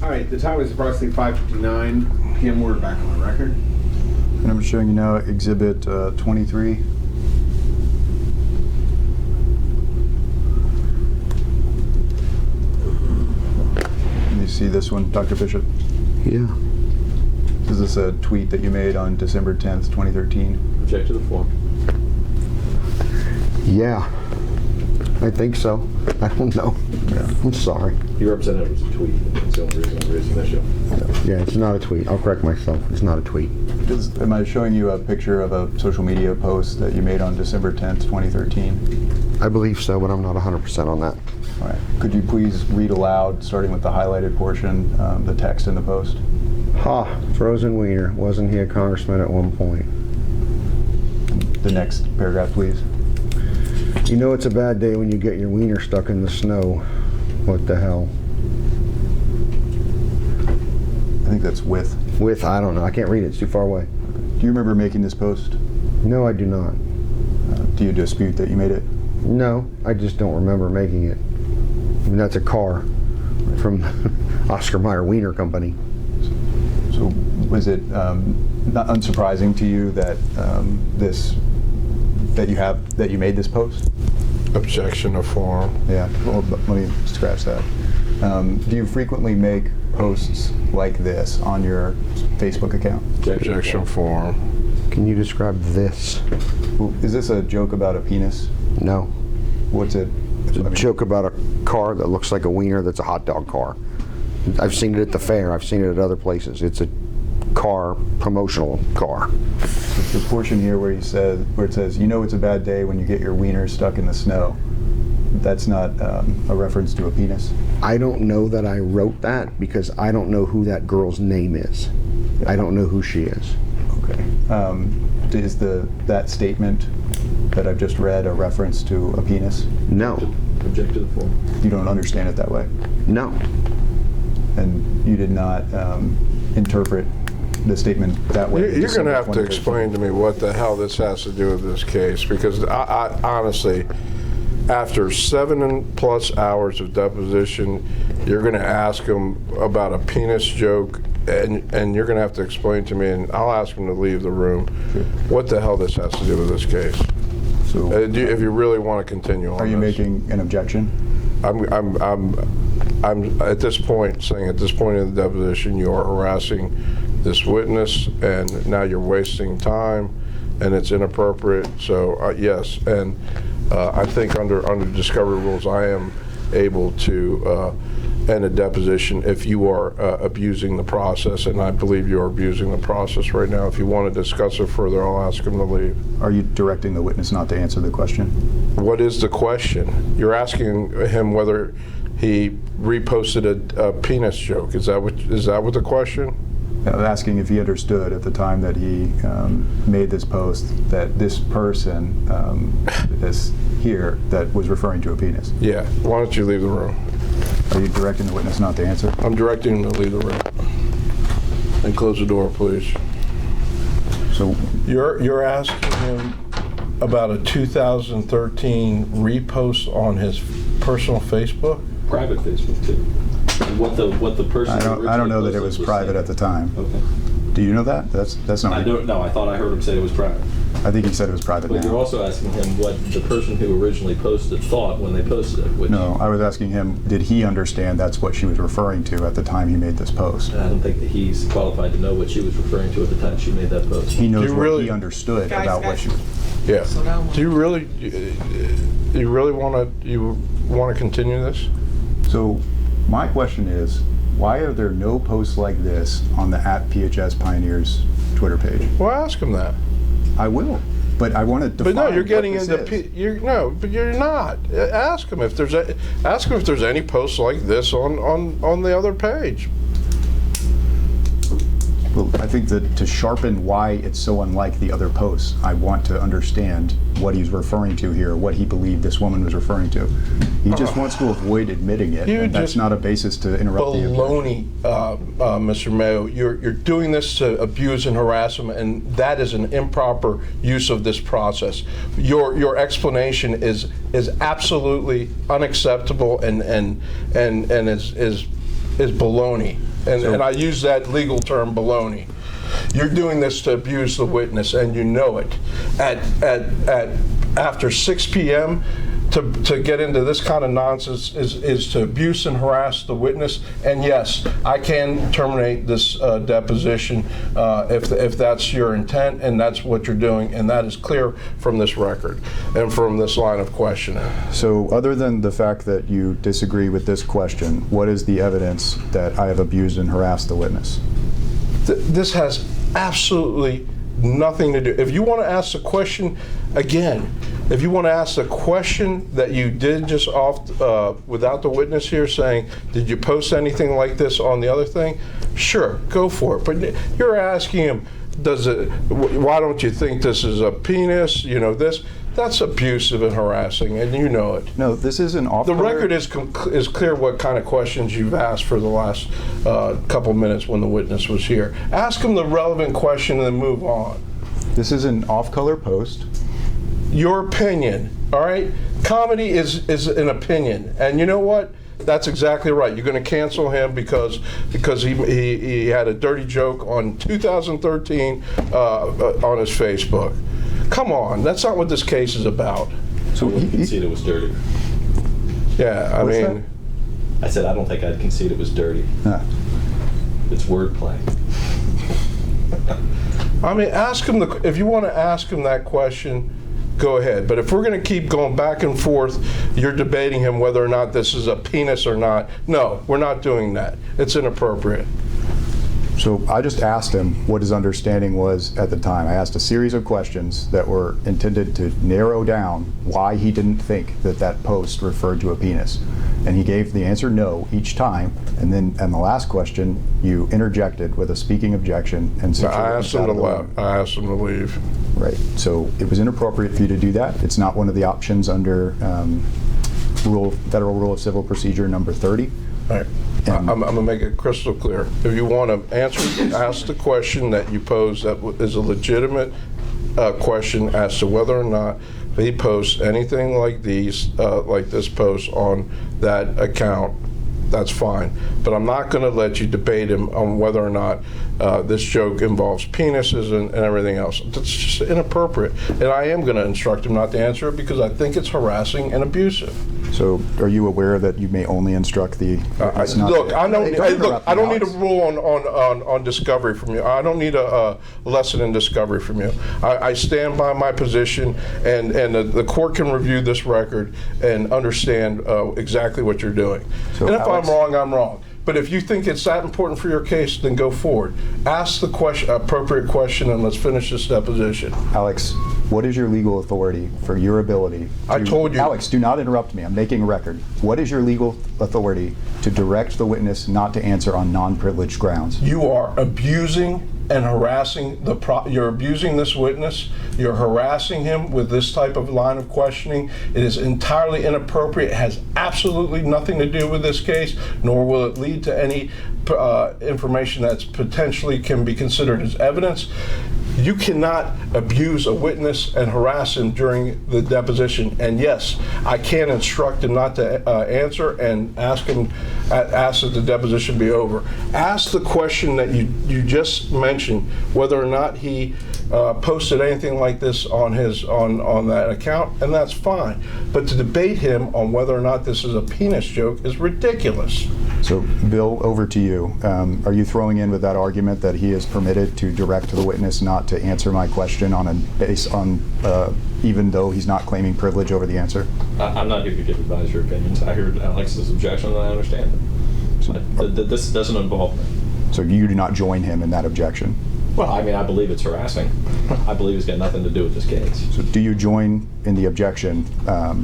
All right, the time is approximately 5:59 p.m. We're back on the record. And I'm showing you now Exhibit 23. You see this one, Dr. Bishop? Yeah. Is this a tweet that you made on December 10th, 2013? Object to the form. Yeah. I think so. I don't know. Yeah. I'm sorry. You represented it was a tweet. That's the only reason I'm raising the issue. Yeah, it's not a tweet. I'll correct myself. It's not a tweet. Am I showing you a picture of a social media post that you made on December 10th, 2013? I believe so, but I'm not 100% on that. All right. Could you please read aloud, starting with the highlighted portion, the text in the post? Ha! Frozen wiener. Wasn't he a congressman at one point? The next paragraph, please. You know it's a bad day when you get your wiener stuck in the snow. What the hell? I think that's with. With, I don't know. I can't read it. It's too far away. Do you remember making this post? No, I do not. Do you dispute that you made it? No, I just don't remember making it. I mean, that's a car from Oscar Mayer Wiener Company. So was it not unsurprising to you that that you made this post? Objection to form. Yeah. Well, let me scratch that. Do you frequently make posts like this on your Facebook account? Objection form. Can you describe this? Is this a joke about a penis? No. What's it? It's a joke about a car that looks like a wiener that's a hot dog car. I've seen it at the fair. I've seen it at other places. It's a car, promotional car. The portion here where it says, you know it's a bad day when you get your wiener stuck in the snow. That's not a reference to a penis? I don't know that I wrote that because I don't know who that girl's name is. I don't know who she is. Okay. Is that statement that I've just read a reference to a penis? No. Object to the form. You don't understand it that way? No. And you did not interpret the statement that way? You're going to have to explain to me what the hell this has to do with this case, because I honestly, after 7+ hours of deposition, you're going to ask him about a penis joke, and you're going to have to explain to me, and I'll ask him to leave the room, what the hell this has to do with this case. So, if you really want to continue on are you this. making an objection? I'm at this point saying, at this point in the deposition, you are harassing this witness, and now you're wasting time, and it's inappropriate. So yes, and I think under discovery rules, I am able to end a deposition if you are abusing the process, and I believe you are abusing the process right now. If you want to discuss it further, I'll ask him to leave. Are you directing the witness not to answer the question? What is the question? You're asking him whether he reposted a penis joke. Is that what the question? I'm asking if he understood at the time that he made this post that this person is here that was referring to a penis. Yeah. Why don't you leave the room? Are you directing the witness not to answer? I'm directing him to leave the room. And close the door, please. So You're asking him about a 2013 repost on his personal Facebook? Private Facebook too. What the person. I don't know that it was private at the time. Okay. Do you know that? That's not. I don't know. I thought I heard him say it was private. I think he said it was private But now. you're also asking him what the person who originally posted thought when they posted it. Which No, I was asking him, did he understand that's what she was referring to at the time he made this post? I don't think that he's qualified to know what she was referring to at the time she made that post. He knows Do you what really- he understood about what she was. Yeah. Do you really want to continue this? So my question is, why are there no posts like this on the @PHS Pioneers Twitter page? Well, ask him that. I will, but I want to define. But no, you're getting what this into is. but you're not. Ask him if there's any posts like this on the other page. Well, I think that to sharpen why it's so unlike the other posts, I want to understand what he's referring to here, what he believed this woman was referring to. He just wants to avoid admitting it, and that's not a basis to interrupt the objection. Baloney, Mr. Mayo. You're doing this to abuse and harass him, and that is an improper use of this process. Your explanation is absolutely unacceptable and is baloney. And I use that legal term, baloney. You're doing this to abuse the witness, and you know it. After 6 p.m., to get into this kind of nonsense is to abuse and harass the witness. And yes, I can terminate this deposition if that's your intent and that's what you're doing, and that is clear from this record and from this line of questioning. So other than the fact that you disagree with this question, what is the evidence that I have abused and harassed the witness? This has absolutely nothing to do. If you want to ask the question again, if you want to ask the question that you did just off without the witness here saying, did you post anything like this on the other thing? Sure, go for it. But you're asking him, why don't you think this is a penis? You know, that's abusive and harassing, and you know it. No, this is an off. The record is clear what kind of questions you've asked for the last couple minutes when the witness was here. Ask him the relevant question and then move on. This is an off-color post. Your opinion, all right? Comedy is an opinion, and you know what? That's exactly right. You're going to cancel him because he had a dirty joke on 2013 on his Facebook. Come on, that's not what this case is about. So I wouldn't concede it was dirty. Yeah, I mean, I said I don't think I'd concede it was dirty. It's wordplay. I mean, ask him if you want to ask him that question, go ahead. But if we're going to keep going back and forth, you're debating him whether or not this is a penis or not. No, we're not doing that. It's inappropriate. So I just asked him what his understanding was at the time. I asked a series of questions that were intended to narrow down why he didn't think that that post referred to a penis. And he gave the answer no each time. And then on the last question, you interjected with a speaking objection and said I asked him to leave. I asked him to leave. Right. So it was inappropriate for you to do that. It's not one of the options under Federal Rule of Civil Procedure number 30. All right. I'm going to make it crystal clear. If you want to ask the question that you pose that is a legitimate question as to whether or not he posts anything like this post on that account, that's fine. But I'm not going to let you debate him on whether or not this joke involves penises and everything else. That's just inappropriate. And I am going to instruct him not to answer it because I think it's harassing and abusive. So, are you aware that you may only instruct the? I don't need a rule on discovery from you. I don't need a lesson in discovery from you. I stand by my position, and the court can review this record and understand exactly what you're doing. So and if Alex, I'm wrong, I'm wrong. But if you think it's that important for your case, then go forward. Ask the appropriate question, and let's finish this deposition. Alex, what is your legal authority for your ability to, I told you. Alex, do not interrupt me. I'm making a record. What is your legal authority to direct the witness not to answer on non-privileged grounds? You are abusing and harassing you're abusing this witness. You're harassing him with this type of line of questioning. It is entirely inappropriate. It has absolutely nothing to do with this case, nor will it lead to any information that's potentially can be considered as evidence. You cannot abuse a witness and harass him during the deposition. And yes, I can instruct him not to answer and ask that the deposition be over. Ask the question that you just mentioned, whether or not he posted anything like this on that account, and that's fine. But to debate him on whether or not this is a penis joke is ridiculous. So, Bill, over to you. Are you throwing in with that argument that he is permitted to direct the witness not to answer my question even though he's not claiming privilege over the answer? I'm not here to give advisory opinions. I heard Alex's objection and I understand it. This doesn't involve me. So you do not join him in that objection? Well, I mean, I believe it's harassing. I believe it's got nothing to do with this case. So do you join in the objection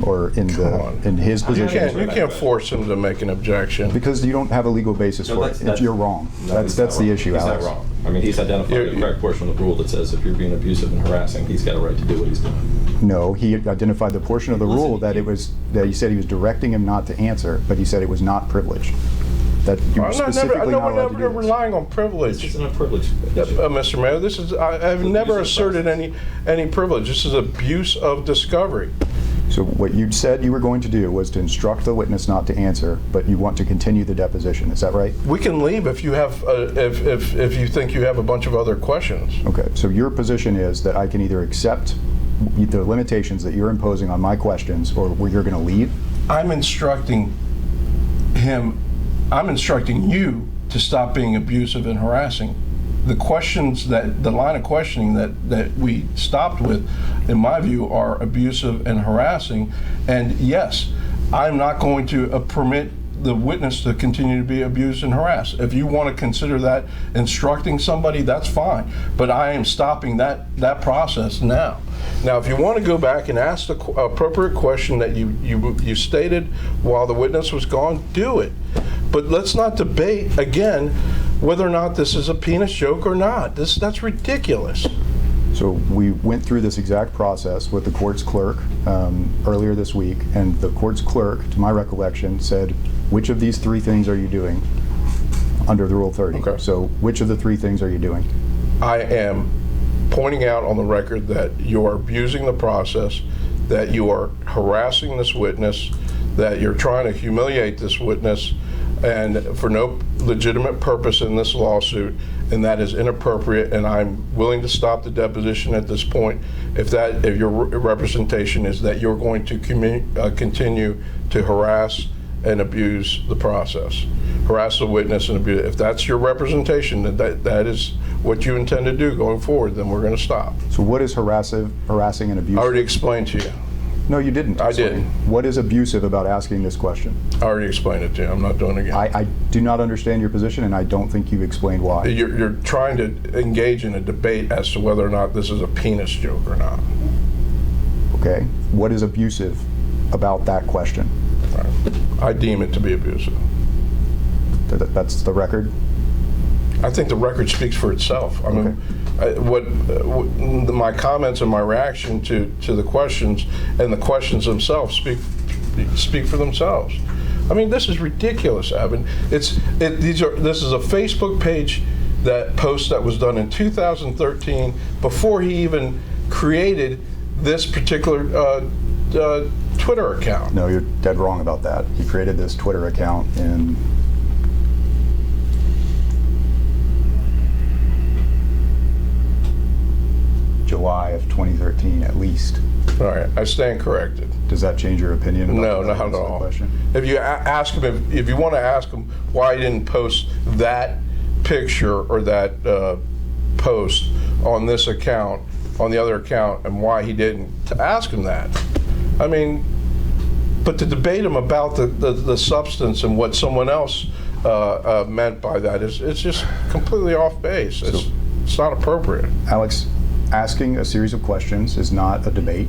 or in his position? You can't force him to make an objection. Because you don't have a legal basis for it. You're wrong. That's the issue, Alex. He's not wrong. I mean, he's identified the correct portion of the rule that says if you're being abusive and harassing, he's got a right to do what he's doing. No, he identified the portion of the rule that he said he was directing him not to answer, but he said it was not privileged. That you were specifically not allowed to do this. Relying on privilege. This isn't a privilege issue. Mr. Mayor, I've never asserted any privilege. This is abuse of discovery. So what you said you were going to do was to instruct the witness not to answer, but you want to continue the deposition. Is that right? We can leave if you have, if you think you have a bunch of other questions. Okay, so your position is that I can either accept the limitations that you're imposing on my questions, or you're going to leave? I'm instructing you to stop being abusive and harassing. The questions the line of questioning that we stopped with, in my view, are abusive and harassing. And yes, I'm not going to permit the witness to continue to be abused and harassed. If you want to consider that instructing somebody, that's fine. But I am stopping that process now. Now, if you want to go back and ask the appropriate question that you stated while the witness was gone, do it. But let's not debate again whether or not this is a penis joke or not. That's ridiculous. So we went through this exact process with the court's clerk earlier this week, and the court's clerk, to my recollection, said, which of these three things are you doing under the Rule 30? Okay. So which of the three things are you doing? I am pointing out on the record that you are abusing the process, that you are harassing this witness, that you're trying to humiliate this witness, and for no legitimate purpose in this lawsuit, and that is inappropriate, and I'm willing to stop the deposition at this point if your representation is that you're going to continue to harass and abuse the process. Harass the witness and abuse. If that's your representation, that is what you intend to do going forward, then we're going to stop. So what is harassing and abusive? I already explained to you. No, you didn't. I didn't. What is abusive about asking this question? I already explained it to you. I'm not doing it again. I do not understand your position, and I don't think you explained why. You're trying to engage in a debate as to whether or not this is a penis joke or not. Okay. What is abusive about that question? I deem it to be abusive. That's the record? I think the record speaks for itself. I mean, my comments and my reaction to the questions and the questions themselves speak for themselves. I mean, this is ridiculous, Evan. This is a Facebook page that was done in 2013 before he even created this particular Twitter account. No, you're dead wrong about that. He created this Twitter account in July of 2013, at least. All right, I stand corrected. Does that change your opinion? No, about not at that all. question? If you ask him, if you want to ask him why he didn't post that picture or that post on this account, on the other account, and why he didn't, to ask him that. I mean, but to debate him about the substance and what someone else meant by that it's just completely off base. It's not appropriate. Alex, asking a series of questions is not a debate.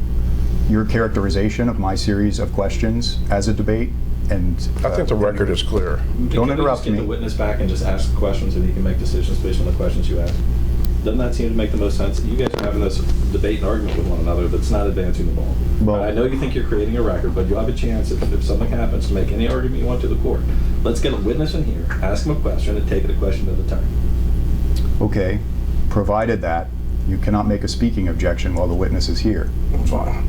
Your characterization of my series of questions as a debate, and I think the record is clear. Don't interrupt Get me. the witness back and just ask questions, and he can make decisions based on the questions you ask. Doesn't that seem to make the most sense? You guys are having this debate and argument with one another that's not advancing the ball. Well, I know you think you're creating a record, but you have a chance if something happens to make any argument you want to the court. Let's get a witness in here, ask him a question, and take it a question at a time. Okay, provided that you cannot make a speaking objection while the witness is here. Fine.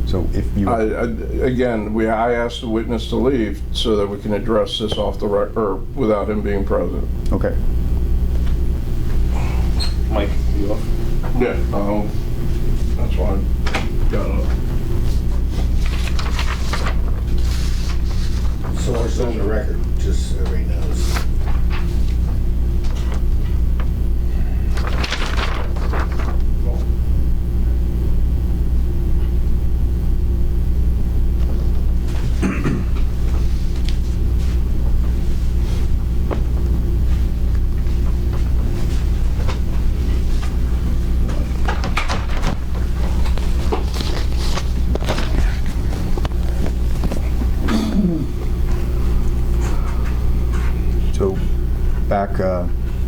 So if you... I asked the witness to leave so that we can address this off the record, or without him being present. Okay. Mike, you off? Yeah, that's why I got up. So it's on the record, just so everybody knows. So,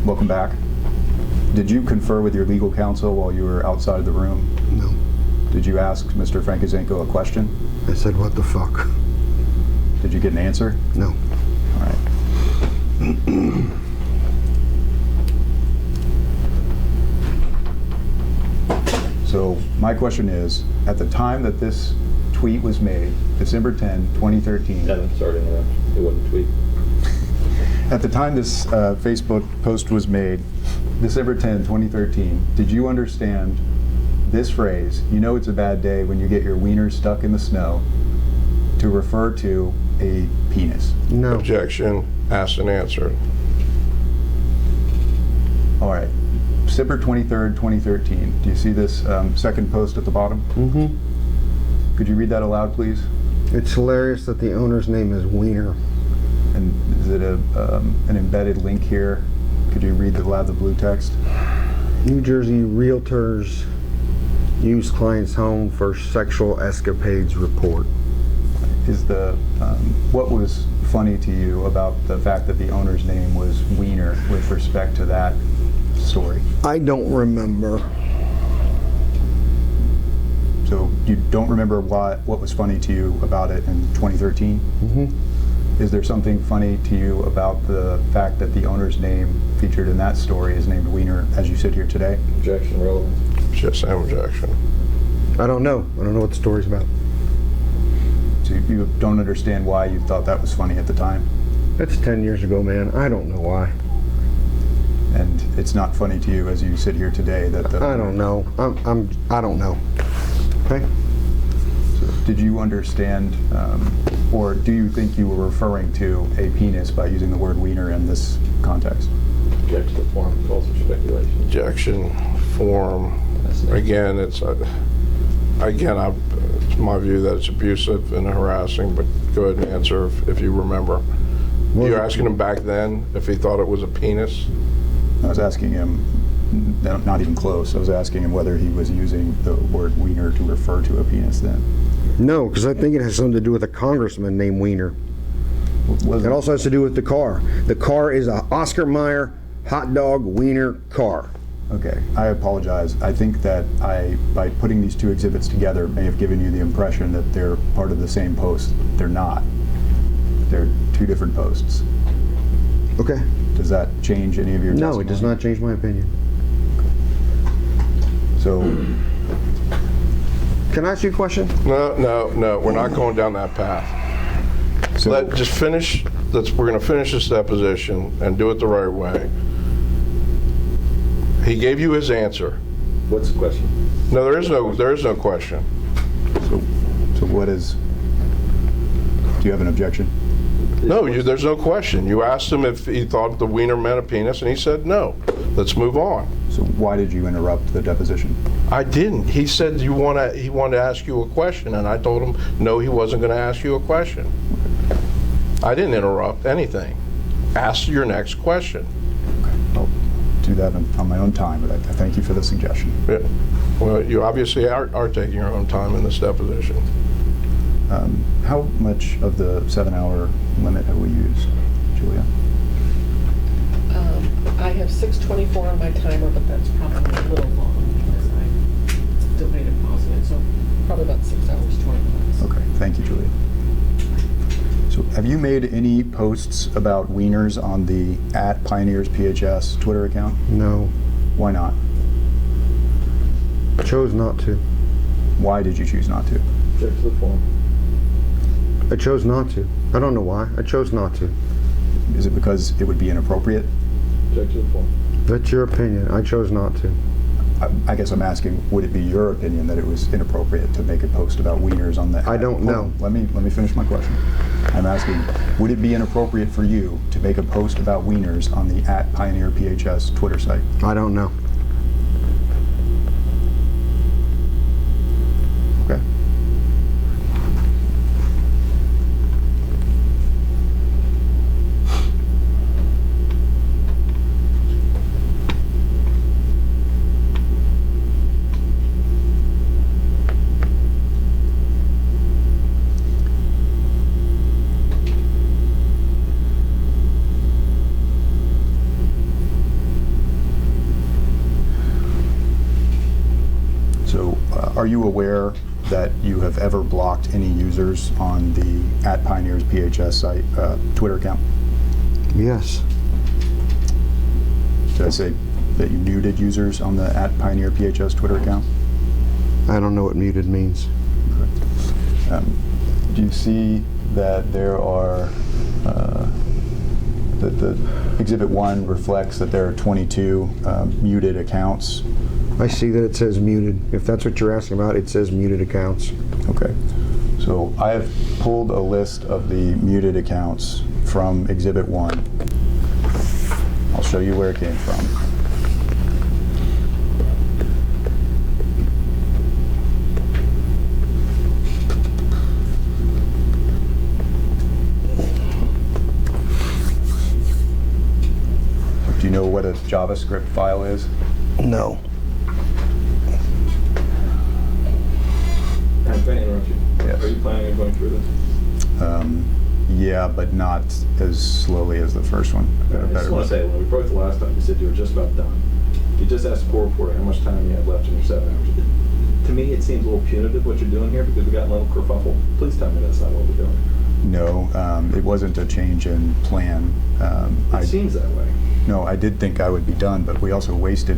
welcome back. Did you confer with your legal counsel while you were outside of the room? No. Did you ask Mr. Frankizenko a question? I said, what the fuck? Did you get an answer? No. All right. So my question is, at the time that this tweet was made, December 10, 2013. Evan, sorry to interrupt. It wasn't a tweet. At the time this Facebook post was made, December 10, 2013, did you understand this phrase, "You know it's a bad day when you get your wiener stuck in the snow," to refer to a penis? No. Objection, asked and answered. All right. December 23rd, 2013. Do you see this second post at the bottom? Mm-hmm. Could you read that aloud, please? It's hilarious that the owner's name is Wiener. And is it an embedded link here? Could you read aloud the blue text? New Jersey realtors use client's home for sexual escapades report. Is the what was funny to you about the fact that the owner's name was Wiener with respect to that story? I don't remember. So you don't remember what was funny to you about it in 2013? Mm-hmm. Is there something funny to you about the fact that the owner's name featured in that story is named Wiener as you sit here today? Objection, relevant. Just an objection. I don't know. I don't know what the story's about. So you don't understand why you thought that was funny at the time? It's 10 years ago, man. I don't know why. And it's not funny to you as you sit here today that the... I don't know. I don't know. Okay? So did you understand, or do you think you were referring to a penis by using the word wiener in this context? Object to the form. Calls for speculation. Objection, form. Again, it's my view that it's abusive and harassing, but go ahead and answer if you remember. You're asking him back then if he thought it was a penis? I was asking him, not even close, I was asking him whether he was using the word wiener to refer to a penis then. No, because I think it has something to do with a congressman named Wiener. It also has to do with the car. The car is a Oscar Mayer hot dog wiener car. Okay, I apologize. I think that by putting these two exhibits together, may have given you the impression that they're part of the same post. They're not. They're two different posts. Okay. Does that change any of your testimony? No, it does not change my opinion. So, Can I ask you a question? No, we're not going down that path. so Just finish, we're going to finish this deposition and do it the right way. He gave you his answer. What's the question? No, there is no question. so what is, do you have an objection? No, there's no question. You asked him if he thought the wiener meant a penis, and he said no. Let's move on. So why did you interrupt the deposition? I didn't. He said he wanted to ask you a question, and I told him no, he wasn't going to ask you a question. I didn't interrupt anything. Ask your next question. I'll do that on my own time, but I thank you for the suggestion. Yeah. Well, you obviously are taking your own time in this deposition. How much of the 7-hour limit have we used, Julia? I have 6:24 on my timer, but that's probably a little long because I delayed and paused it, so probably about 6 hours, 20 minutes. Okay, thank you, Julia. So have you made any posts about wieners on the @PioneersPHS Twitter account? No. Why not? Chose not to. Why did you choose not to? Object to the form. I chose not to. I don't know why. I chose not to. Is it because it would be inappropriate? Object to the form. That's your opinion. I chose not to. I guess I'm asking, would it be your opinion that it was inappropriate to make a post about wieners on the... I don't know. Let me finish my question. I'm asking, would it be inappropriate for you to make a post about wieners on the @PioneerPHS Twitter site? I don't know. Okay. Are you aware that you have ever blocked any users on the @PioneersPHS site Twitter account? Yes. Did I say that you muted users on the @PioneerPHS Twitter account? I don't know what muted means. Do you see that there are, that the Exhibit 1 reflects that there are 22 muted accounts? I see that it says muted. If that's what you're asking about, it says muted accounts. Okay. So I have pulled a list of the muted accounts from Exhibit 1. I'll show you where it came from. Do you know what a JavaScript file is? No. Can I interrupt you? Yes. Are you planning on going through this? Yeah, but not as slowly as the first one. I just want to say, when we broke the last time, you said you were just about done. You just asked the court reporter how much time you had left in your 7 hours. To me, it seems a little punitive what you're doing here because we got a little kerfuffle. Please tell me that's not what we're doing. No, it wasn't a change in plan. It seems that way. No, I did think I would be done, but we also wasted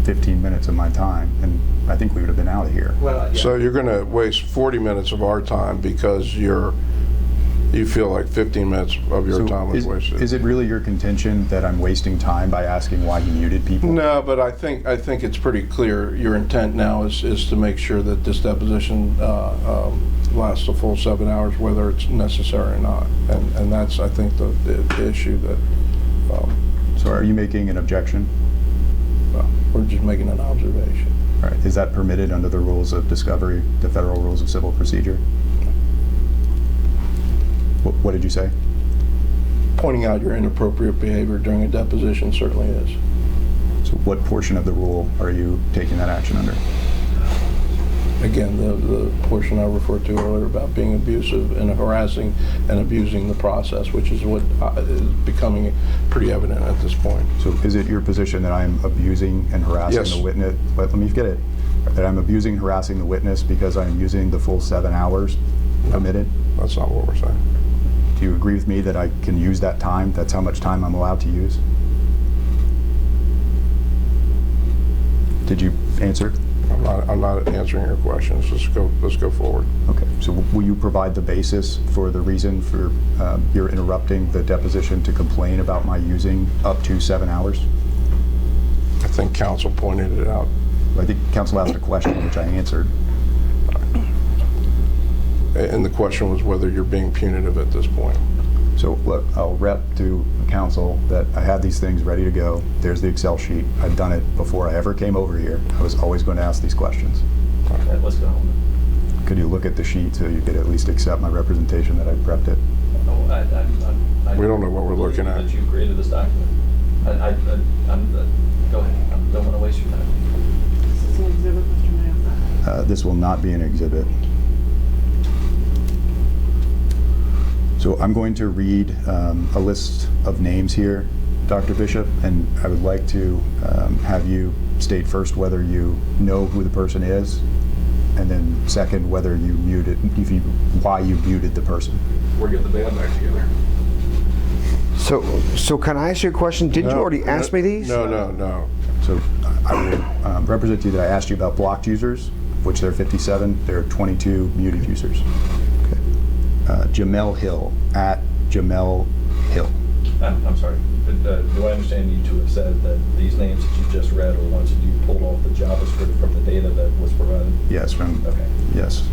15 minutes of my time, and I think we would have been out of here. Well, yeah. So you're going to waste 40 minutes of our time because you feel like 15 minutes of your time was wasted. Is it really your contention that I'm wasting time by asking why he muted people? No, but I think it's pretty clear your intent now is to make sure that this deposition lasts a full 7 hours, whether it's necessary or not, and that's, I think, the issue that. So are you making an objection? Well, we're just making an observation. All right. Is that permitted under the rules of discovery, the federal rules of civil procedure? What did you say? Pointing out your inappropriate behavior during a deposition certainly is. So what portion of the rule are you taking that action under? Again, the portion I referred to earlier about being abusive and harassing and abusing the process, which is what is becoming pretty evident at this point. So is it your position that I'm abusing and harassing Yes. the witness? Let me get it. That I'm abusing and harassing the witness because I'm using the full 7 hours permitted? That's not what we're saying. Do you agree with me that I can use that time? That's how much time I'm allowed to use? Did you answer? I'm not answering your questions. Let's go forward. Okay. So will you provide the basis for the reason for your interrupting the deposition to complain about my using up to 7 hours? I think counsel pointed it out. I think counsel asked a question which I answered. And the question was whether you're being punitive at this point. So look, I'll rep to counsel that I have these things ready to go. There's the Excel sheet. I've done it before I ever came over here. I was always going to ask these questions. All right, let's go home. Could you look at the sheet so you could at least accept my representation that I prepped it? Oh, We don't know what we're looking at. That you created this document. Go ahead. I don't want to waste your time. Is this an exhibit, Mr. Mayor? This will not be an exhibit. So I'm going to read a list of names here, Dr. Bishop, and I would like to have you state first whether you know who the person is, and then second whether you muted, why you muted the person. We're getting the band back together. So can I ask you a question? Didn't you already ask me these? No. So I will represent to you that I asked you about blocked users, which there are 57. There are 22 muted users. Jamel Hill, at Jamel Hill. I'm sorry. Do I understand you to have said that these names that you just read are ones that you pulled off the JavaScript from the data that was provided? Yes, from. Okay. Yes.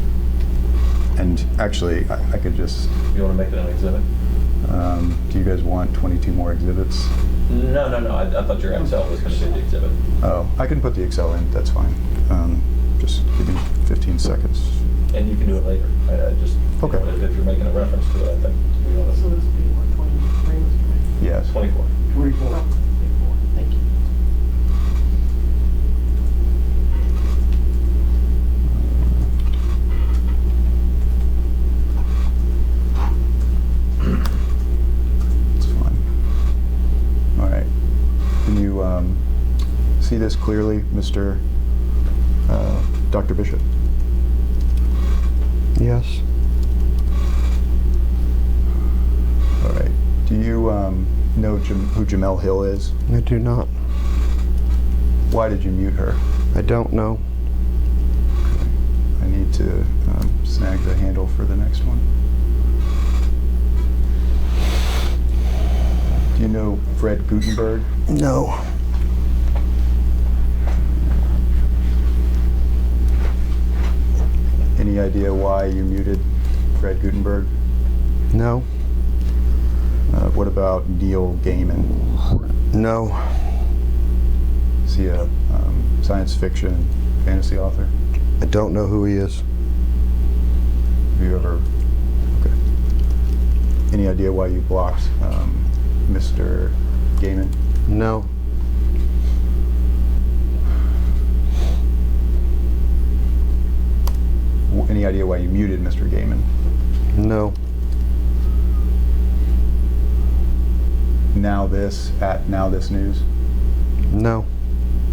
And actually, I could just. You want to make it an exhibit? Do you guys want 22 more exhibits? No. I thought your Excel was going to be the exhibit. Oh, I can put the Excel in. That's fine. Just give me 15 seconds. And you can do it later. I just, Okay. If you're making a reference to it, I think we ought So to. this would be what, 23, Mr. Mayor? Yes. 24. 24. Oh, 24. Thank you. It's fine. All right. Can you see this clearly, Mr. Dr. Bishop? Yes. All right. Do you know who Jamel Hill is? I do not. Why did you mute her? I don't know. I need to snag the handle for the next one. Do you know Fred Gutenberg? No. Any idea why you muted Fred Gutenberg? No. What about Neil Gaiman? No. Is he a science fiction fantasy author? I don't know who he is. Have you ever? Okay. Any idea why you blocked Mr. Gaiman? No. Any idea why you muted Mr. Gaiman? No. Now This at Now This News? No.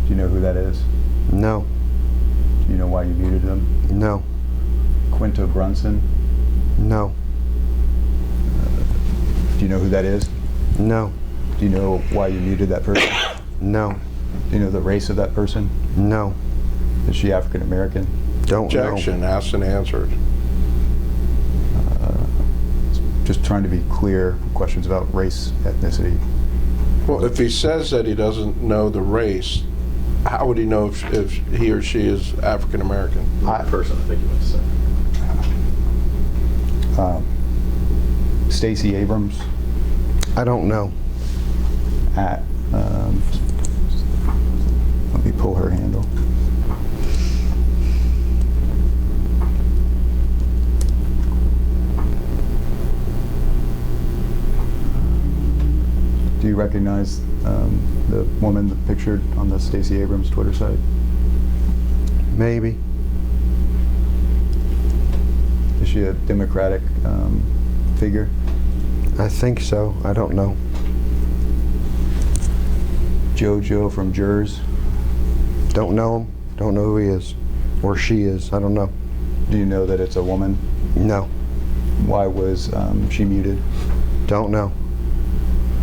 Do you know who that is? No. Do you know why you muted them? No. Quinto Brunson? No. Do you know who that is? No. Do you know why you muted that person? No. Do you know the race of that person? No. Is she African American? Don't know. Objection, asked and answered. Just trying to be clear, questions about race, ethnicity. Well, if he says that he doesn't know the race, how would he know if he or she is African American? Not the person, I think you meant to say. Stacey Abrams I don't know. at, let me pull her handle. Do you recognize the woman pictured on the Stacey Abrams Twitter site? Maybe. Is she a Democratic figure? I think so. I don't know. JoJo from Jers? Don't know him. Don't know who he is. Or she is. I don't know. Do you know that it's a woman? No. Why was she muted? Don't know.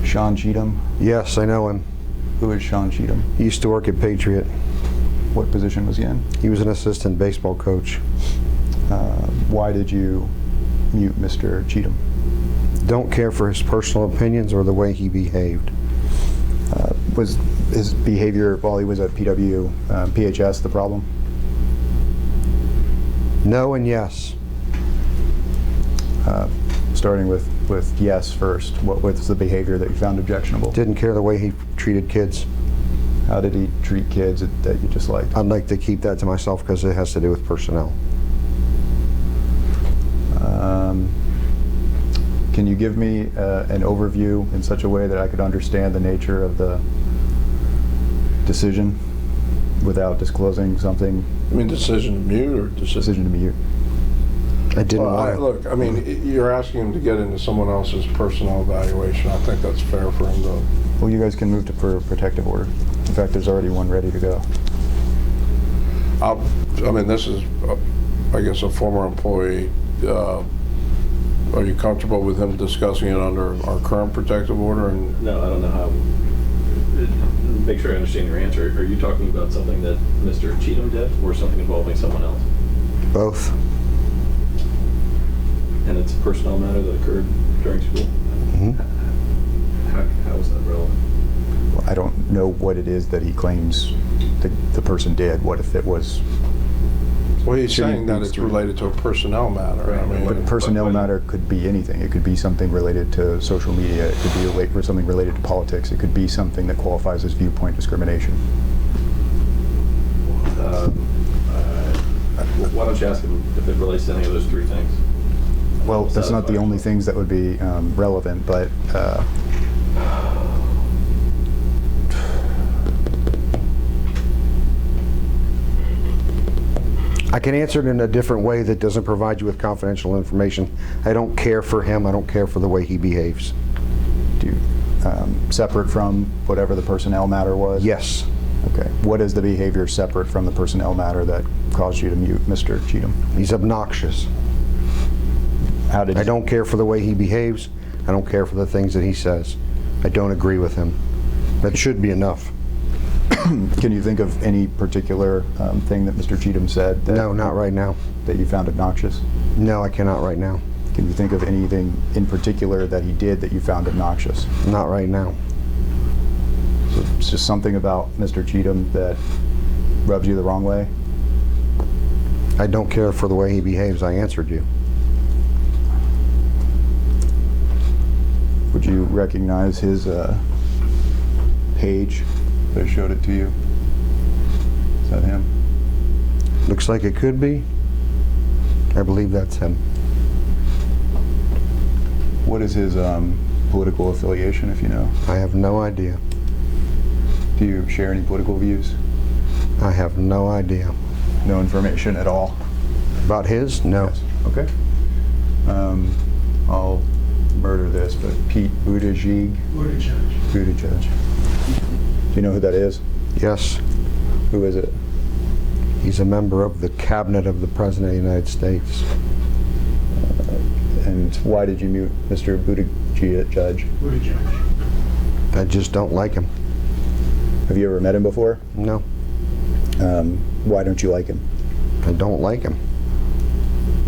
Sean Cheatham? Yes, I know him. Who is Sean Cheatham? He used to work at Patriot. What position was he in? He was an assistant baseball coach. Why did you mute Mr. Cheatham? Don't care for his personal opinions or the way he behaved. Was his behavior while he was at PHS the problem? No and yes. Starting with yes first, what was the behavior that you found objectionable? Didn't care the way he treated kids. How did he treat kids that you disliked? I'd like to keep that to myself because it has to do with personnel. Can you give me an overview in such a way that I could understand the nature of the decision without disclosing something? I mean, decision to mute or Decision to mute. I didn't Well, want to. look, I mean, you're asking him to get into someone else's personnel evaluation. I think that's fair for him to. Well, you guys can move to for a protective order. In fact, there's already one ready to go. I mean, this is, I guess, a former employee. Are you comfortable with him discussing it under our current protective order? And No, I don't know how. Make sure I understand your answer. Are you talking about something that Mr. Cheatham did or something involving someone else? Both. And it's a personnel matter that occurred during school? How is that relevant? Well, I don't know what it is that he claims the person did. What if it was? well, he's Should saying he- that it's related to a personnel matter. I mean, But personnel but- matter could be anything. It could be something related to social media. It could be something related to politics. It could be something that qualifies as viewpoint discrimination. Why don't you ask him if it relates to any of those three things? Well, that's not the only things that would be relevant, but I can answer it in a different way that doesn't provide you with confidential information. I don't care for him. I don't care for the way he behaves. separate from whatever the personnel matter was? Yes. Okay. What is the behavior separate from the personnel matter that caused you to mute Mr. Cheatham? He's obnoxious. How did I don't care for the way he behaves. I don't care for the things that he says. I don't agree with him. That should be enough. Can you think of any particular thing that Mr. Cheatham said that, No, not right now. that you found obnoxious? No, I cannot right now. Can you think of anything in particular that he did that you found obnoxious? Not right now. So it's just something about Mr. Cheatham that rubs you the wrong way? I don't care for the way he behaves. I answered you. Would you recognize his page that showed it to you? Is that him? Looks like it could be. I believe that's him. What is his political affiliation, if you know? I have no idea. Do you share any political views? I have no idea. No information at all? About his? No. Yes. Okay. I'll murder this, but Pete Buttigieg? Buttigieg. Do you know who that is? Yes. Who is it? He's a member of the cabinet of the President of the United States. And why did you mute Mr. Buttigieg? I just don't like him. Have you ever met him before? No. Why don't you like him? I don't like him.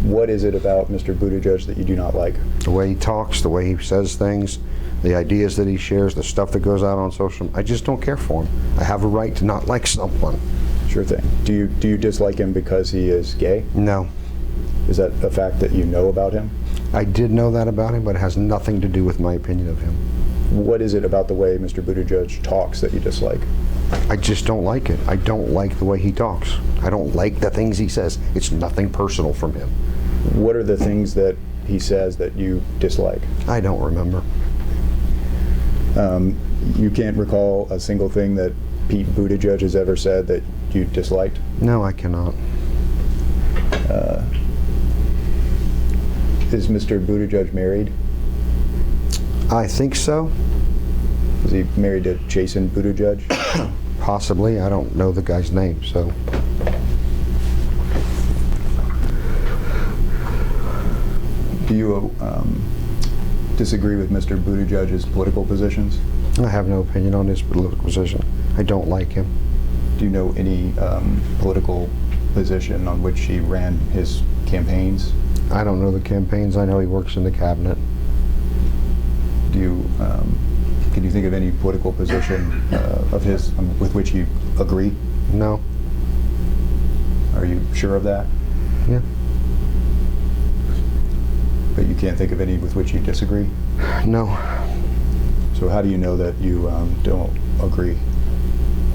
What is it about Mr. Buttigieg that you do not like? The way he talks, the way he says things, the ideas that he shares, the stuff that goes out on social, I just don't care for him. I have a right to not like someone. Sure thing. Do you dislike him because he is gay? No. Is that a fact that you know about him? I did know that about him, but it has nothing to do with my opinion of him. What is it about the way Mr. Buttigieg talks that you dislike? I just don't like it. I don't like the way he talks. I don't like the things he says. It's nothing personal from him. What are the things that he says that you dislike? I don't remember. You can't recall a single thing that Pete Buttigieg has ever said that you disliked? No, I cannot. Is Mr. Buttigieg married? I think so. Is he married to Jason Buttigieg? Possibly. I don't know the guy's name, so. Do you disagree with Mr. Buttigieg's political positions? I have no opinion on his political position. I don't like him. Do you know any political position on which he ran his campaigns? I don't know the campaigns. I know he works in the cabinet. Do you, can you think of any political position of his with which you agree? No. Are you sure of that? Yeah. But you can't think of any with which you disagree? No. So how do you know that you don't agree?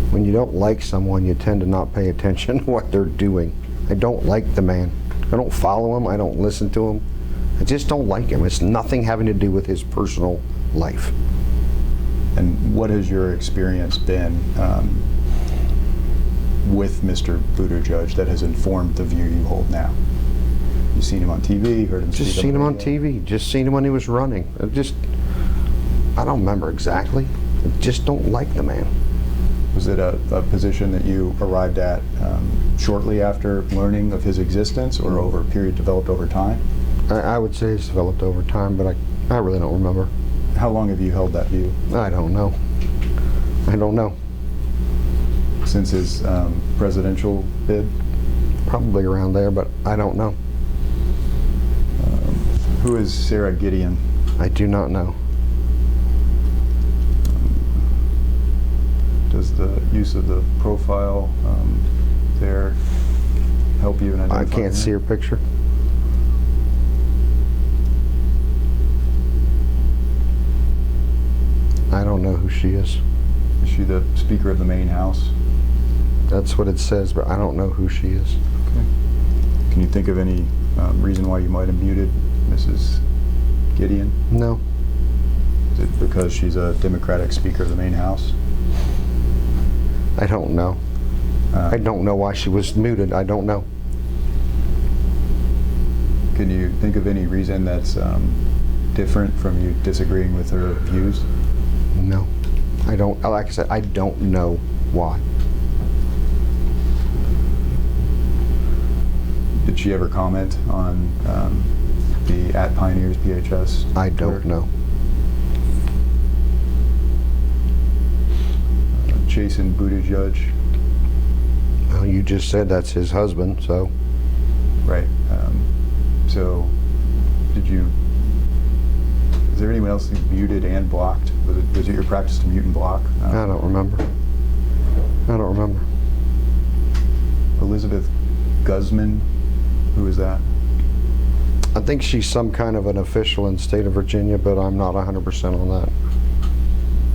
When you don't like someone, you tend to not pay attention to what they're doing. I don't like the man. I don't follow him. I don't listen to him. I just don't like him. It's nothing having to do with his personal life. And what has your experience been with Mr. Buttigieg that has informed the view you hold now? You seen him on TV, heard him speak? Just seen him on TV. Just seen him when he was running. I don't remember exactly. I just don't like the man. Was it a position that you arrived at shortly after learning of his existence, or over a period developed over time? I would say it's developed over time, but I really don't remember. How long have you held that view? I don't know. I don't know. Since his presidential bid? Probably around there, but I don't know. Who is Sarah Gideon? I do not know. Does the use of the profile there help you in I identifying can't see her picture. I don't know who she is. Is she the Speaker of the Maine House? That's what it says, but I don't know who she is. Okay. Can you think of any reason why you might have muted Mrs. Gideon? No. Is it because she's a Democratic Speaker of the Maine House? I don't know. I don't know why she was muted. I don't know. Can you think of any reason that's different from you disagreeing with her views? No. I don't, like I said, I don't know why. Did she ever comment on the @Pioneers PHS? I don't know. Jason Buttigieg? Well, you just said that's his husband, so Right. So, is there anyone else you muted and blocked? Was it your practice to mute and block? I don't remember. Elizabeth Guzman, who is that? I think she's some kind of an official in the state of Virginia, but I'm not 100% on that.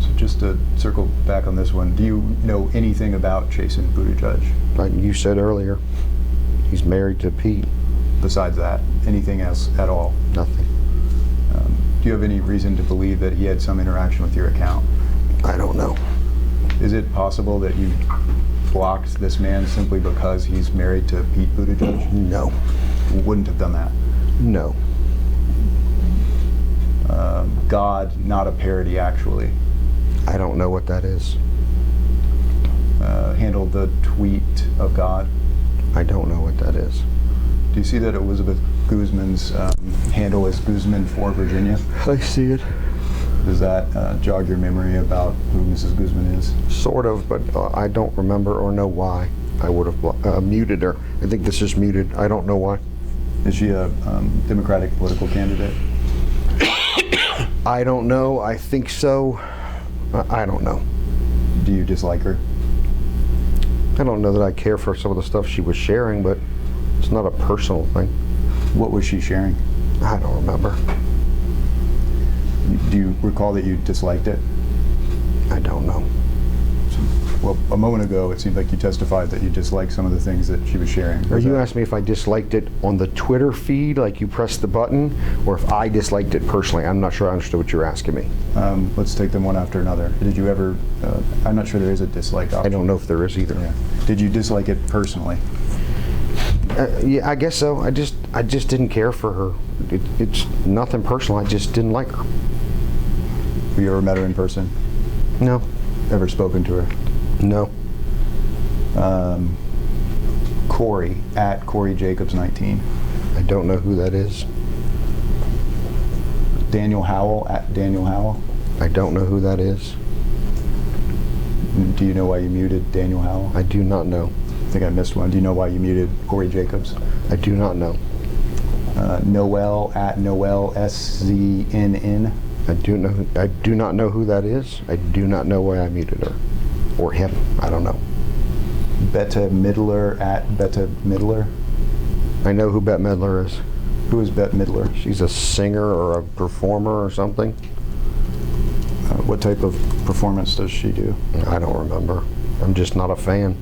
So just to circle back on this one, do you know anything about Jason Buttigieg? Like you said earlier, he's married to Pete. Besides that, anything else at all? Nothing. Do you have any reason to believe that he had some interaction with your account? I don't know. Is it possible that you blocked this man simply because he's married to Pete Buttigieg? No. Wouldn't have done that. No. God, not a parody, actually. I don't know what that is. Handled the tweet of God. I don't know what that is. Do you see that Elizabeth Guzman's handle is Guzman for Virginia? I see it. Does that jog your memory about who Mrs. Guzman is? Sort of, but I don't remember or know why I would have muted her. I think this is muted. I don't know why. Is she a Democratic political candidate? I don't know. I think so. I don't know. Do you dislike her? I don't know that I care for some of the stuff she was sharing, but it's not a personal thing. What was she sharing? I don't remember. Do you recall that you disliked it? I don't know. Well, a moment ago, it seemed like you testified that you disliked some of the things that she was sharing. Are you asking me if I disliked it on the Twitter feed, like you pressed the button, or if I disliked it personally? I'm not sure I understood what you're asking me. Let's take them one after another. Did you ever, I'm not sure there is a dislike option. I don't know if there is either. Yeah. Did you dislike it personally? Yeah, I guess so. I just didn't care for her. It's nothing personal. I just didn't like her. Have you ever met her in person? No. Ever spoken to her? No. Corey, at Corey Jacobs 19. I don't know who that is. Daniel Howell, at Daniel Howell. I don't know who that is. Do you know why you muted Daniel Howell? I do not know. I think I missed one. Do you know why you muted Corey Jacobs? I do not know. Noel, at Noel SZNN. I do not know who that is. I do not know why I muted her. Or him. I don't know. Bette Midler, at Bette Midler. I know who Bette Midler is. Who is Bette Midler? She's a singer or a performer or something. What type of performance does she do? I don't remember. I'm just not a fan.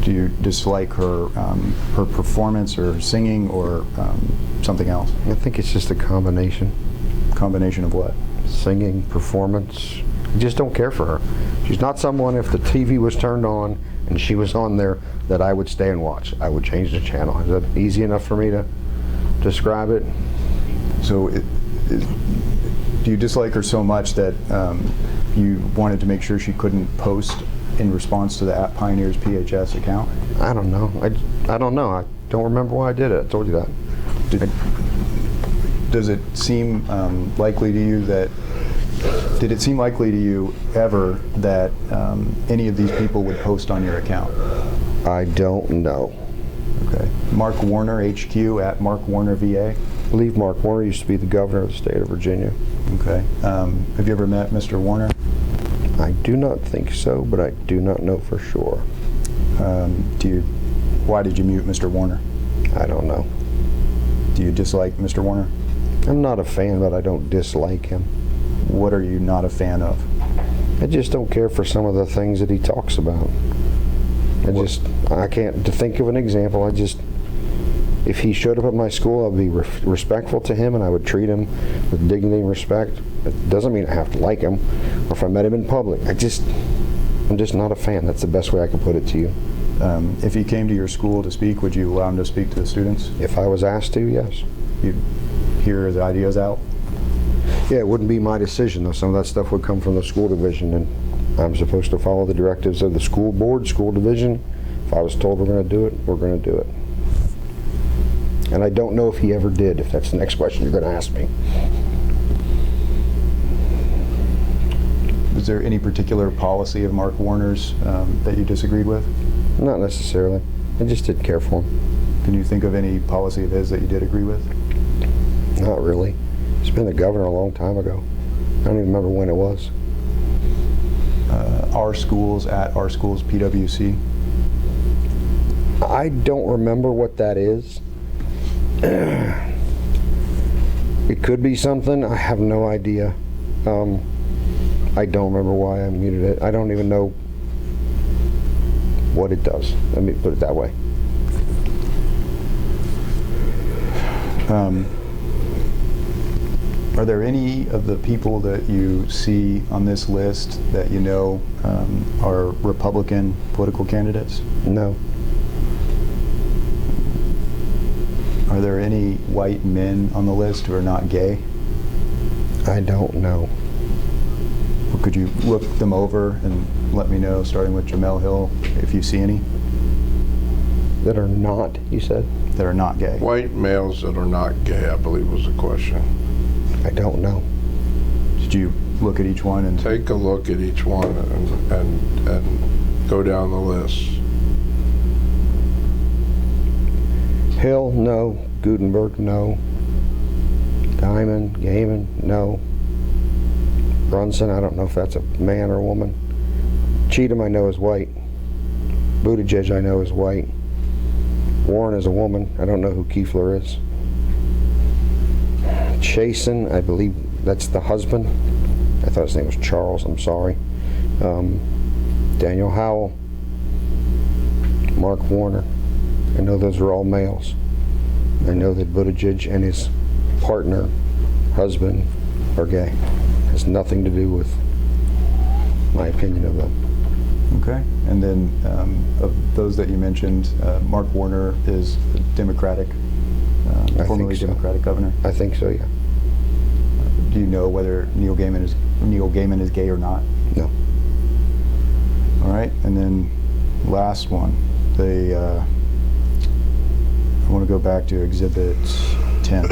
Do you dislike her her performance or singing or something else? I think it's just a combination. Combination of what? Singing, performance. I just don't care for her. She's not someone, if the TV was turned on and she was on there, that I would stay and watch. I would change the channel. Is that easy enough for me to describe it? So do you dislike her so much that you wanted to make sure she couldn't post in response to the at Pioneers PHS account? I don't know. I don't know. I don't remember why I did it. I told you that. Does it seem likely to you that, did it seem likely to you ever that any of these people would post on your account? I don't know. Okay. Mark Warner, HQ, at Mark Warner VA. I believe Mark Warner used to be the governor of the state of Virginia. Okay. Have you ever met Mr. Warner? I do not think so, but I do not know for sure. Why did you mute Mr. Warner? I don't know. Do you dislike Mr. Warner? I'm not a fan, but I don't dislike him. What are you not a fan of? I just don't care for some of the things that he talks about. I can't think of an example. If he showed up at my school, I'd be respectful to him and I would treat him with dignity and respect. It doesn't mean I have to like him, or if I met him in public. I'm just not a fan. That's the best way I can put it to you. If he came to your school to speak, would you allow him to speak to the students? If I was asked to, yes. You'd hear his ideas out? Yeah, it wouldn't be my decision, though. Some of that stuff would come from the school division, and I'm supposed to follow the directives of the school board, school division. If I was told we're going to do it, we're going to do it. And I don't know if he ever did, if that's the next question you're going to ask me. Was there any particular policy of Mark Warner's that you disagreed with? Not necessarily. I just didn't care for him. Can you think of any policy of his that you did agree with? Not really. He's been the governor a long time ago. I don't even remember when it was. Our schools PWC. I don't remember what that is. It could be something. I have no idea. I don't remember why I muted it. I don't even know what it does. Let me put it that way. Are there any of the people that you see on this list that you know are Republican political candidates? No. Are there any white men on the list who are not gay? I don't know. Or could you look them over and let me know, starting with Jamel Hill, if you see any That are not, you said? that are not gay? White males that are not gay, I believe was the question. I don't know. Did you look at each one and Take a look at each one and go down the list. Hill, no. Gutenberg, no. Diamond, Gaiman, no. Brunson, I don't know if that's a man or a woman. Cheatham, I know is white. Buttigieg, I know is white. Warren is a woman. I don't know who Kiefler is. Chasen, I believe that's the husband. I thought his name was Charles, I'm sorry. Daniel Howell. Mark Warner. I know those are all males. I know that Buttigieg and his partner, husband, are gay. Has nothing to do with my opinion of them. Okay. And then of those that you mentioned, Mark Warner is a Democratic, formerly so. Democratic governor. I think so, yeah. Do you know whether Neil Gaiman is gay or not? No. All right. And then last one, I want to go back to Exhibit 10.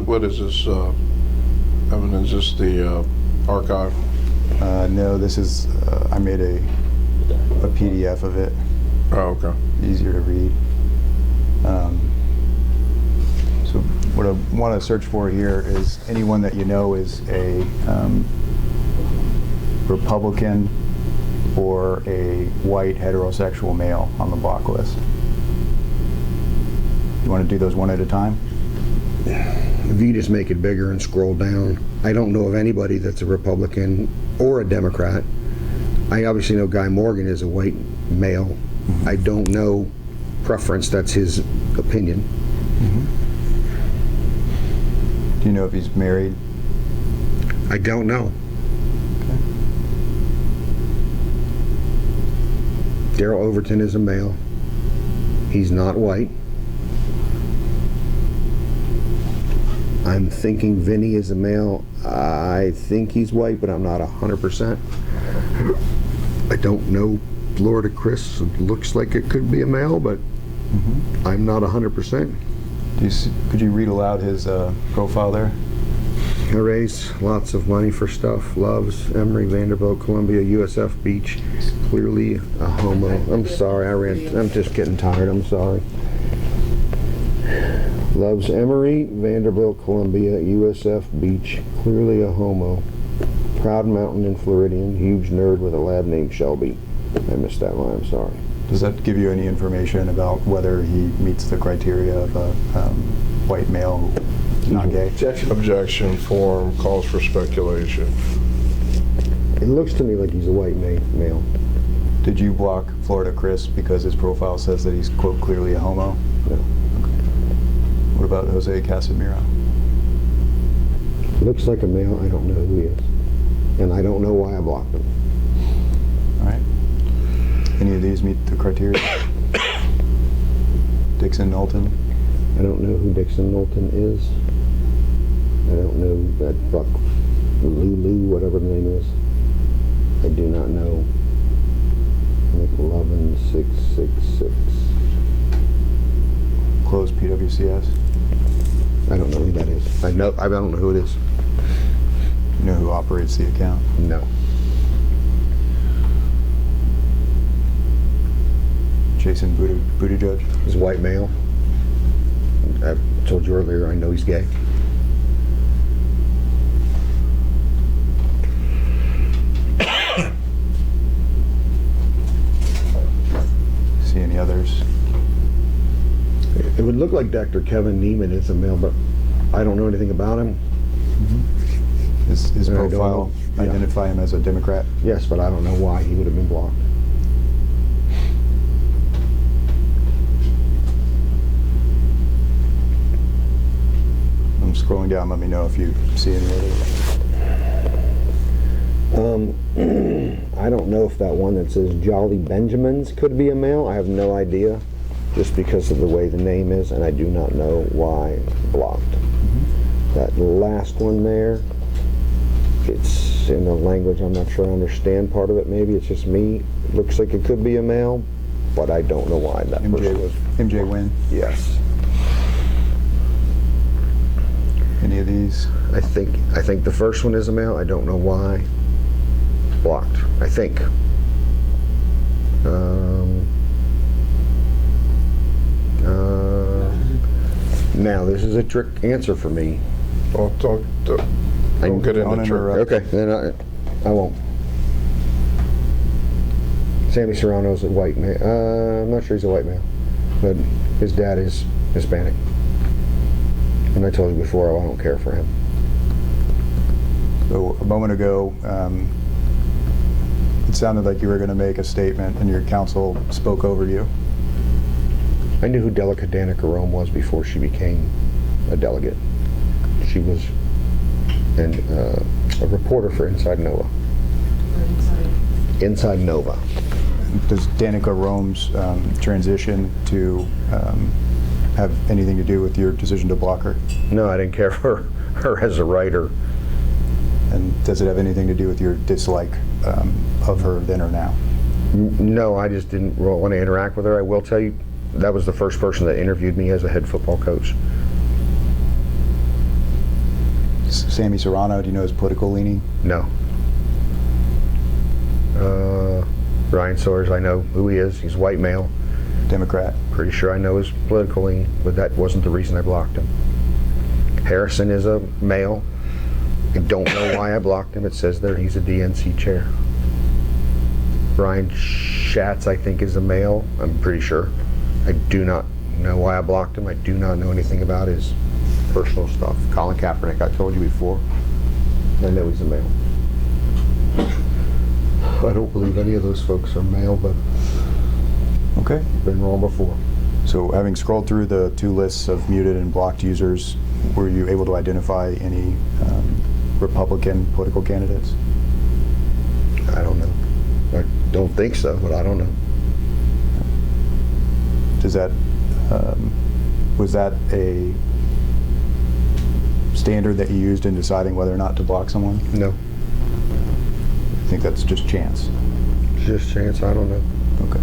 What is this, Evan, is this the archive? No, this is, I made a PDF of it, Oh, okay. easier to read. So what I want to search for here is anyone that you know is a Republican or a white heterosexual male on the block list. You want to do those one at a time? If you just make it bigger and scroll down, I don't know of anybody that's a Republican or a Democrat. I obviously know Guy Morgan is a white male. Mm-hmm. I don't know preference, that's his opinion. Mm-hmm. Do you know if he's married? I don't know. Okay. Daryl Overton is a male. He's not white. I'm thinking Vinny is a male. I think he's white, but I'm not 100%. I don't know Florida Chris. It looks like it could be a male, but I'm not 100%. Could you read aloud his profile there? I raised lots of money for stuff. Loves Emory, Vanderbilt, Columbia, USF Beach. Clearly a homo. I'm sorry, I'm just getting tired. I'm sorry. Loves Emory, Vanderbilt, Columbia, USF Beach. Clearly a homo. Proud Mountain and Floridian. Huge nerd with a lab named Shelby. I missed that line. I'm sorry. Does that give you any information about whether he meets the criteria of a white male who's not gay? Objection form calls for speculation. It looks to me like he's a white male. Did you block Florida Chris because his profile says that he's, quote, clearly a homo? No. Okay. What about Jose Casimiro? Looks like a male. I don't know who he is. And I don't know why I blocked him. All right. Any of these meet the criteria? Dixon Knowlton? I don't know who Dixon Knowlton is. I don't know that Buck Lulu, whatever the name is. I do not know PCS? I don't know who that is. I don't know who it is. You know who operates the account? No. Jason Buttigieg? He's a white male. I told you earlier, I know he's gay. See any others? It would look like Dr. Kevin Neiman is a male, but I don't know anything about him. His I don't profile know. Yeah. identify him as a Democrat? Yes, but I don't know why he would have been blocked. I'm scrolling down, let me know if you see any others. I don't know if that one that says Jolly Benjamins could be a male. I have no idea, just because of the way the name is, and I do not know why blocked. That last one there, it's in a language I'm not sure I understand part of it. Maybe it's just me. It looks like it could be a male, but I don't know why that person was. MJ Wynn? Yes. Any of these? I think the first one is a male. I don't know why. Blocked. I think. Now this is a trick answer for me. Don't get Don't into interrupt. Okay, then I won't. Sammy Serrano's a white man. I'm not sure he's a white male, but his dad is Hispanic. And I told you before, I don't care for him. So a moment ago, it sounded like you were going to make a statement and your counsel spoke over you. I knew who Delica Danica Rome was before she became a delegate. She was a reporter for Inside Nova. Inside Nova. Does Danica Rome's transition to have anything to do with your decision to block her? No, I didn't care for her as a writer. And does it have anything to do with your dislike of her then or now? No, I just didn't want to interact with her. I will tell you, that was the first person that interviewed me as a head football coach. Sammy Serrano, do you know his political leaning? No. Ryan Sawyers, I know who he is. He's a white male. Democrat. Pretty sure I know his political leaning, but that wasn't the reason I blocked him. Harrison is a male. I don't know why I blocked him. It says there he's a DNC chair. Brian Schatz, I think, is a male. I'm pretty sure. I do not know why I blocked him. I do not know anything about his personal stuff. Colin Kaepernick, I told you before. I know he's a male. I don't believe any of those folks are male, but Okay. been wrong before. So having scrolled through the two lists of muted and blocked users, were you able to identify any Republican political candidates? I don't know. I don't think so, but I don't know. Does that, was that a standard that you used in deciding whether or not to block someone? No. I think that's just chance. It's just chance. I don't know. Okay.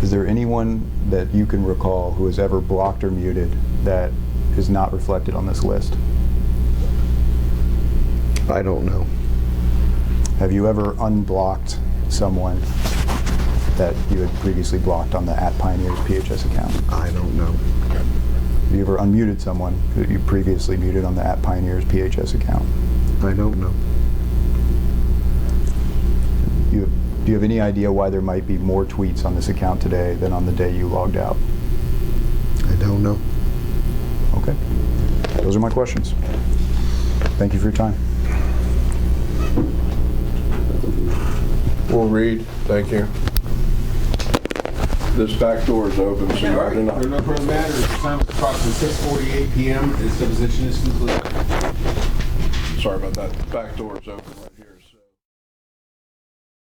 Is there anyone that you can recall who has ever blocked or muted that is not reflected on this list? I don't know. Have you ever unblocked someone that you had previously blocked on the @Pioneers PHS account? I don't know. Have you ever unmuted someone that you previously muted on the @Pioneers PHS account? I don't know. Do you have any idea why there might be more tweets on this account today than on the day you logged out? I don't know. Okay. Those are my questions. Thank you for your time. We'll read. Thank you. This back door is open, so All right, you're there are not. no further matters. The time is approximately 6:48 p.m. This deposition is concluded. Sorry about that. The back door is open right here.